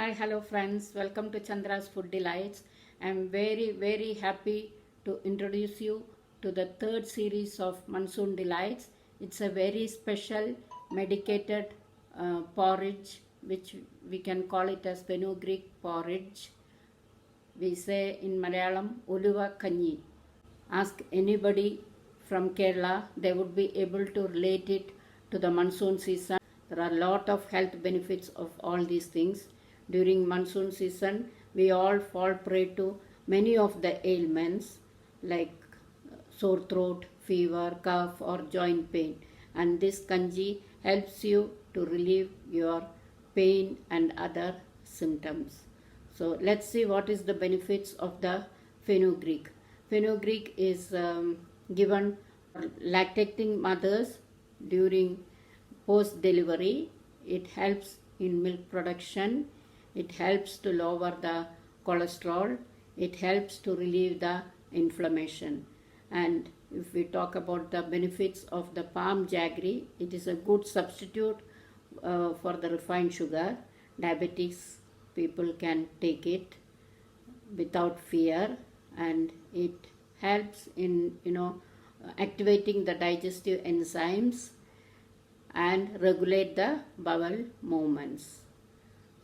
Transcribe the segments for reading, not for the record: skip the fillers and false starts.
Hi, hello friends. Welcome to Chandra's Food Delights. I'm very happy to introduce you to the third series of Monsoon Delights. It's a very special medicated porridge, which we can call it as fenugreek porridge. We say in Malayalam, Uluva Kanyi. Ask anybody from Kerala, they would be able to relate it to the monsoon season. There are a lot of health benefits of all these things. During monsoon season, we all fall prey to many of the ailments like sore throat, fever, cough or joint pain. And this kanji helps you to relieve your pain and other symptoms. So let's see what is the benefits of the fenugreek. Fenugreek is given for lactating mothers during post delivery. It helps in milk production. It helps to lower the cholesterol. It helps to relieve the inflammation. And if we talk about the benefits of the palm jaggery, it is a good substitute for the refined sugar. Diabetics people can take it without fear, and it helps in activating the digestive enzymes and regulate the bowel movements.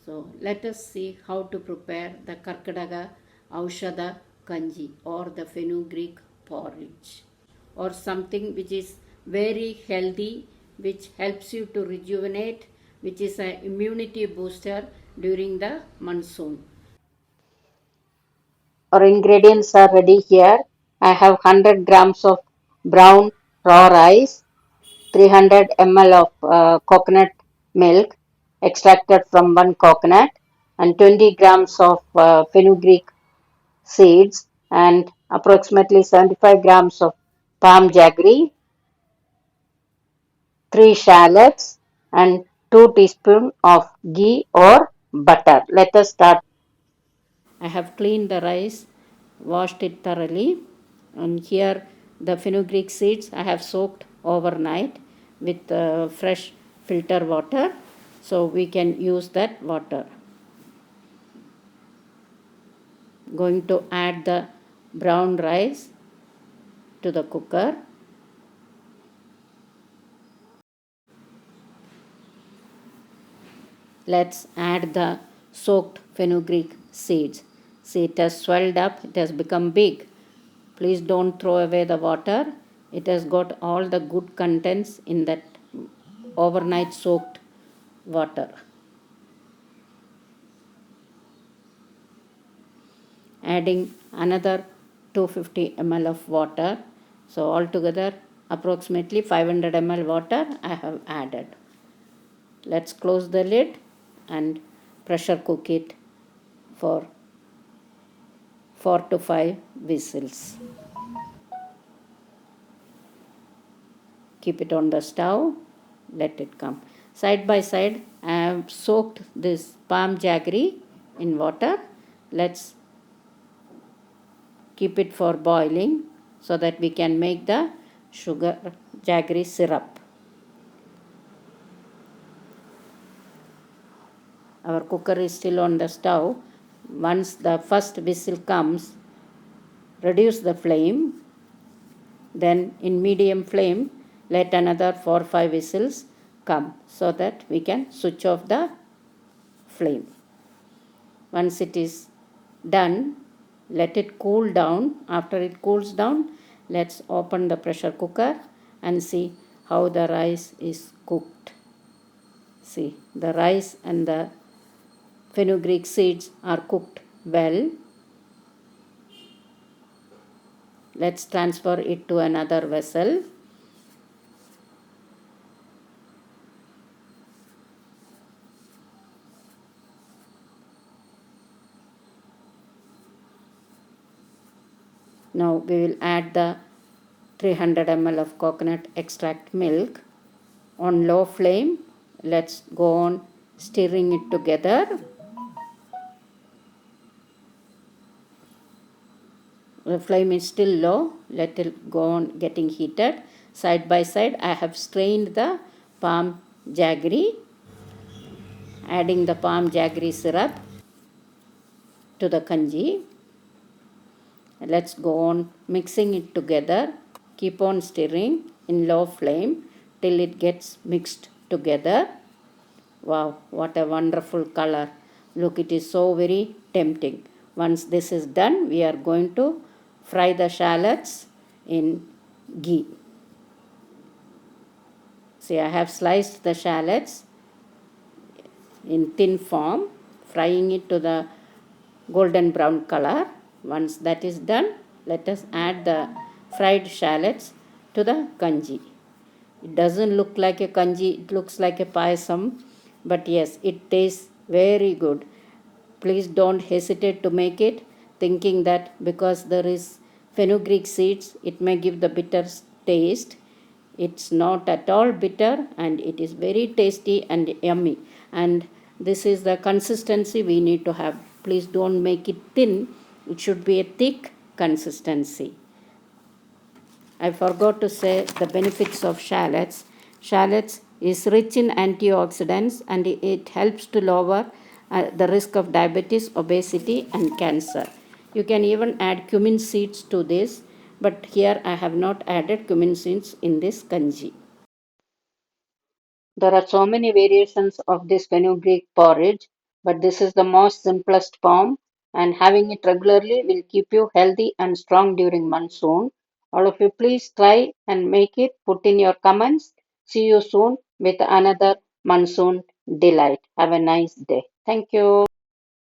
So let us see how to prepare the Karkadaga Aushada Kanji or the fenugreek porridge, or something which is very healthy, which helps you to rejuvenate, which is an immunity booster during the monsoon. Our ingredients are ready here. I have 100 grams of brown raw rice, 300 ml of coconut milk extracted from one coconut, and 20 grams of fenugreek seeds, and approximately 75 grams of palm jaggery, 3 shallots, and 2 teaspoons of ghee or butter. Let us start. I have cleaned the rice, washed it thoroughly, and here the fenugreek seeds I have soaked overnight with fresh filter water, so we can use that water. Going to add the brown rice to the cooker. Let's add the soaked fenugreek seeds. See, it has swelled up, it has become big. Please don't throw away the water. It has got all the good contents in that overnight soaked water. Adding another 250 ml of water. So altogether approximately 500 ml water I have added. Let's close the lid and pressure cook it for 4 to 5 whistles. Keep it on the stove, let it come. Side by side, I have soaked this palm jaggery in water. Let's keep it for boiling so that we can make the sugar jaggery syrup. Our cooker is still on the stove. Once the first whistle comes, reduce the flame. Then in medium flame, let another 4 or 5 whistles come so that we can switch off the flame. Once it is done, let it cool down. After it cools down, let's open the pressure cooker and see how the rice is cooked. See, the rice and the fenugreek seeds are cooked well. Let's transfer it to another vessel. Now we will add the 300 ml of coconut extract milk on low flame. Let's go on stirring it together. The flame is still low. Let it go on getting heated. Side by side, I have strained the palm jaggery, adding the palm jaggery syrup. to the kanji. Let's go on mixing it together. Keep on stirring in low flame till it gets mixed together. Wow, what a wonderful color. Look, it is so very tempting. Once this is done, we are going to fry the shallots in ghee. See, I have sliced the shallots in thin form, frying it to the golden brown color. Once that is done, let us add the fried shallots to the kanji. It doesn't look like a kanji, it looks like a payasam, but yes, it tastes very good. Please don't hesitate to make it, thinking that because there is fenugreek seeds, it may give the bitter taste. It's not at all bitter and it is very tasty and yummy. And this is the consistency we need to have. Please don't make it thin, it should be a thick consistency. I forgot to say the benefits of shallots. Shallots is rich in antioxidants and it helps to lower the risk of diabetes, obesity, and cancer. You can even add cumin seeds to this, but here I have not added cumin seeds in this kanji. There are so many variations of this fenugreek porridge, but this is the most simplest form, and having it regularly will keep you healthy and strong during monsoon. All of you, please try and make it. Put in your comments. See you soon with another monsoon delight. Have a nice day. Thank you.